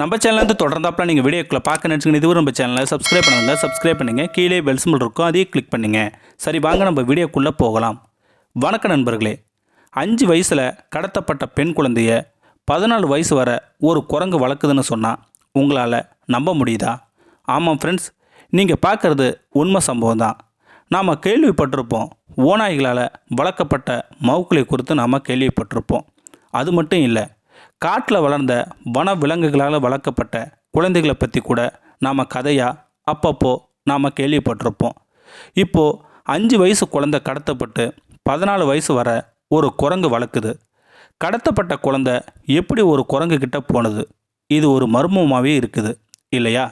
நம்ம சேனல் தொடர்ந்தாப்புல நீங்கள் வீடியோக்குள்ள பார்க்க நினச்சிங்க இதுவரை நம்ம சேனலை சப்ஸ்கிரைப் பண்ணுங்கள் கீழே பெல் சிம்பல் இருக்கும் அதையும் கிளிக் பண்ணுங்கள். சரி வாங்க நம்ம வீடியோக்குள்ளே போகலாம். வணக்கம் நண்பர்களே. 5 வயசில் கடத்தப்பட்ட பெண் குழந்தைய 14 வயசு வரை ஒரு குரங்கு வளர்க்குதுன்னு சொன்னால் உங்களால் நம்ப முடியுதா? ஆமாம் ஃப்ரெண்ட்ஸ், நீங்கள் பார்க்குறது உண்மை சம்பவம் தான். நாம் கேள்விப்பட்டிருப்போம், ஓநாய்களால் வளர்க்கப்பட்ட மவுக்களை குறித்து நாம் கேள்விப்பட்டிருப்போம். அது மட்டும் இல்லை, காட்டில் வளர்ந்த வன விலங்குகளால் வளர்க்கப்பட்ட குழந்தைகளை பற்றி கூட நாம் கதையாக அப்பப்போ நாம் கேள்விப்பட்டிருப்போம். இப்போது 5 வயசு குழந்தை கடத்தப்பட்டு 14 வயசு வரை ஒரு குரங்கு வளர்க்குது. கடத்தப்பட்ட குழந்தை எப்படி ஒரு குரங்கு கிட்ட போனது? இது ஒரு மர்மமாகவே இருக்குது இல்லையா?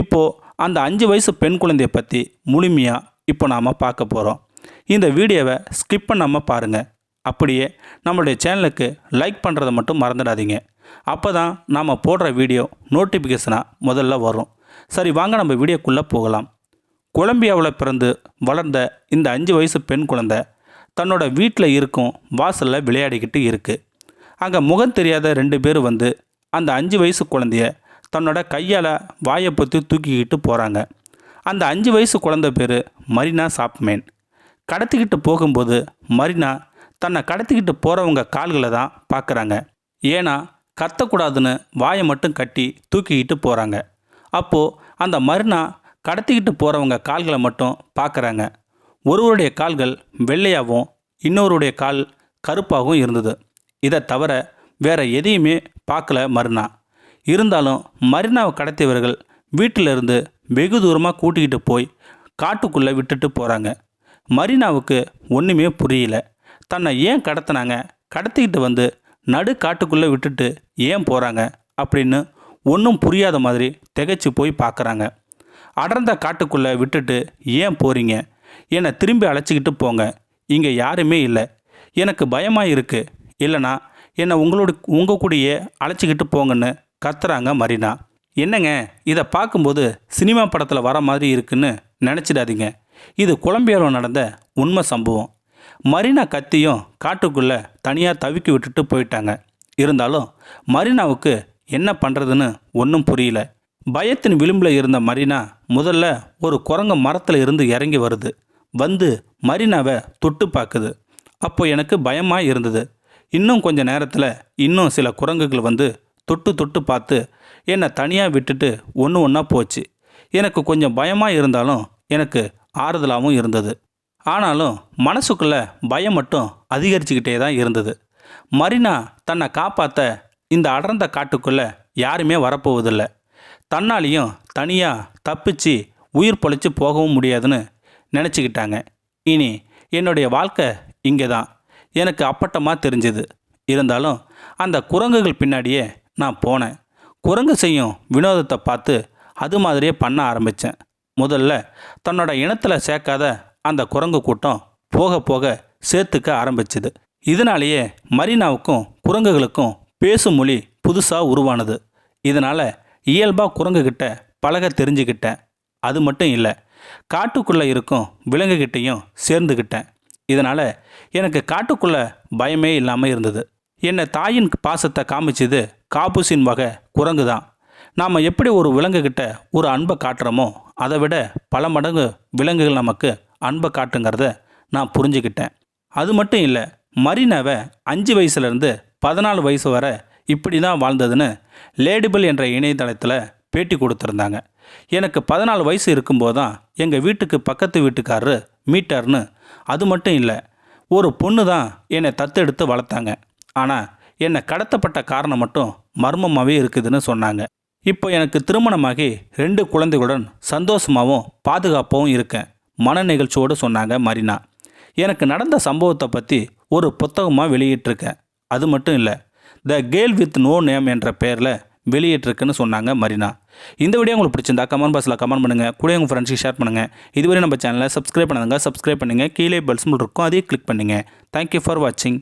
இப்போது அந்த 5 வயசு பெண் குழந்தையை பற்றி முழுமையாக இப்போ நாம் பார்க்க போகிறோம். இந்த வீடியோவை ஸ்கிப் பண்ணாமல் பாருங்கள். அப்படியே நம்மளுடைய சேனலுக்கு லைக் பண்ணுறதை மட்டும் மறந்துடாதீங்க. அப்போ தான் நாம் போடுற வீடியோ நோட்டிஃபிகேஷனாக முதல்ல வரும். சரி வாங்க நம்ம வீடியோக்குள்ளே போகலாம். கொலம்பியாவில் பிறந்து வளர்ந்த இந்த 5 வயசு பெண் குழந்தை தன்னோட வீட்டில் இருக்கும் வாசலில் விளையாடிக்கிட்டு இருக்குது. அங்கே முகம் தெரியாத 2 பேர் வந்து அந்த 5 வயசு குழந்தைய தன்னோட கையால் வாயை பொத்தி தூக்கிக்கிட்டு போகிறாங்க. அந்த 5 வயசு குழந்தை பேர் மரினா சாப்மேன். கடத்திக்கிட்டு போகும்போது மரினா தன்னை கடத்திக்கிட்டு போகிறவங்க கால்களை தான் பார்க்குறாங்க. ஏன்னா கத்தக்கூடாதுன்னு வாயை மட்டும் கட்டி தூக்கிக்கிட்டு போகிறாங்க. அப்போது அந்த மரினா கடத்திக்கிட்டு போகிறவங்க கால்களை மட்டும் பார்க்குறாங்க. ஒருவருடைய கால்கள் வெள்ளையாகவும் இன்னொருடைய கால் கருப்பாகவும் இருந்தது. இதை தவிர வேறு எதையுமே பார்க்கல மரினா. இருந்தாலும் மரினாவை கடத்தியவர்கள் வீட்டிலிருந்து வெகு தூரமாக கூட்டிக்கிட்டு போய் காட்டுக்குள்ளே விட்டுட்டு போகிறாங்க. மரினாவுக்கு ஒன்றுமே புரியல. தன்னை ஏன் கடத்தினாங்க, கடத்திக்கிட்டு வந்து நடு காட்டுக்குள்ளே விட்டுட்டு ஏன் போகிறாங்க அப்படின்னு ஒன்றும் புரியாத மாதிரி திகைச்சு போய் பார்க்குறாங்க. அடர்ந்த காட்டுக்குள்ளே விட்டுட்டு ஏன் போகிறீங்க? என்னை திரும்பி அழைச்சிக்கிட்டு போங்க, இங்கே யாருமே இல்லை, எனக்கு பயமாக இருக்குது, இல்லைனா என்னை உங்கள் கூடயே அழைச்சிக்கிட்டு போங்கன்னு கத்துறாங்க மரினா. என்னங்க, இதை பார்க்கும்போது சினிமா படத்தில் வர மாதிரி இருக்குன்னு நினச்சிடாதீங்க. இது கொலம்பியாவில் நடந்த உண்மை சம்பவம். மரினா கத்தியும் காட்டுக்குள்ளே தனியாக தவிக்கி விட்டுட்டு போயிட்டாங்க. இருந்தாலும் மரினாவுக்கு என்ன பண்ணுறதுன்னு ஒன்றும் புரியல. பயத்தின் விளிம்பில் இருந்த மரினா முதல்ல ஒரு குரங்கு மரத்தில் இருந்து இறங்கி வருது. வந்து மரினாவை தொட்டு பார்க்குது. அப்போ எனக்கு பயமாக இருந்தது. இன்னும் கொஞ்சம் நேரத்தில் இன்னும் சில குரங்குகள் வந்து தொட்டு பார்த்து என்னை தனியாக விட்டுட்டு ஒன்றா போச்சு. எனக்கு கொஞ்சம் பயமாக இருந்தாலும் எனக்கு ஆறுதலாகவும் இருந்தது. ஆனாலும் மனசுக்குள்ளே பயம் மட்டும் அதிகரிச்சுக்கிட்டே தான் இருந்தது. மரினா தன்னை காப்பாற்ற இந்த அடர்ந்த காட்டுக்குள்ளே யாருமே வரப்போவதில்லை. தன்னாலையும் தனியாக தப்பிச்சு உயிர் பொழைச்சி போகவும் முடியாதுன்னு நினச்சிக்கிட்டாங்க. இனி என்னுடைய வாழ்க்கை இங்கே தான் எனக்கு அப்பட்டமாக தெரிஞ்சுது. இருந்தாலும் அந்த குரங்குகள் பின்னாடியே நான் போனேன். குரங்கு செய்யும் வினோதத்தை பார்த்து அது மாதிரியே பண்ண ஆரம்பித்தேன். முதல்ல தன்னோட இனத்தில் சேர்க்காத அந்த குரங்கு கூட்டம் போக போக சேர்த்துக்க ஆரம்பிச்சுது. இதனாலேயே மரினாவுக்கும் குரங்குகளுக்கும் பேசும் மொழி புதுசாக உருவானது. இதனால் இயல்பாக குரங்குகிட்ட பழக தெரிஞ்சுக்கிட்டேன். அது மட்டும் இல்லை, காட்டுக்குள்ளே இருக்கும் விலங்குகிட்டையும் சேர்ந்துக்கிட்டேன். இதனால் எனக்கு காட்டுக்குள்ளே பயமே இல்லாமல் இருந்தது. என்னை தாயின் பாசத்தை காமிச்சது காபூசின் வகை குரங்கு தான். நாம் எப்படி ஒரு விலங்குகிட்ட ஒரு அன்பை காட்டுறோமோ அதை விட பல மடங்கு விலங்குகள் நமக்கு அன்பை காட்டுங்கிறத நான் புரிஞ்சுக்கிட்டேன். அது மட்டும் இல்லை, மரினாவை 5 வயசுலேருந்து 14 வயசு வரை இப்படி தான் வாழ்ந்ததுன்னு லேடிபிள் என்ற இணையதளத்தில் பேட்டி கொடுத்துருந்தாங்க. எனக்கு 14 வயசு இருக்கும்போது தான் எங்கள் வீட்டுக்கு பக்கத்து வீட்டுக்காரரு மீட்டார்னு. அது மட்டும் இல்லை, ஒரு பொண்ணு தான் என்னை தத்தெடுத்து வளர்த்தாங்க. ஆனால் என்னை கடத்தப்பட்ட காரணம் மட்டும் மர்மமாகவே இருக்குதுன்னு சொன்னாங்க. இப்போ எனக்கு திருமணமாகி 2 குழந்தைகளுடன் சந்தோஷமாகவும் பாதுகாப்பாகவும் இருக்கேன் மன நிகழ்ச்சியோடு சொன்னாங்க மரினா. எனக்கு நடந்த சம்பவத்தை பற்றி ஒரு புத்தகமாக வெளியிட்டிருக்கேன். அது மட்டும் இல்லை, the girl with no name என்ற பெயரில் வெளியிட்டிருக்குன்னு சொன்னாங்க மரினா. இந்த வீடியோ உங்களுக்கு பிடிச்சிருந்தா கமெண்ட் பாக்ஸில் கமெண்ட் பண்ணுங்கள், கூட உங்கள் ஃப்ரெண்ட்ஸுக்கு ஷேர் பண்ணுங்கள். இதுவரை நம்ம சேனலை சப்ஸ்கிரைப் பண்ணுங்கள். கீழே பெல் சிம்பல் இருக்கும், அதையும் கிளிக் பண்ணுங்கள். தேங்க்யூ ஃபார் வாட்சிங்.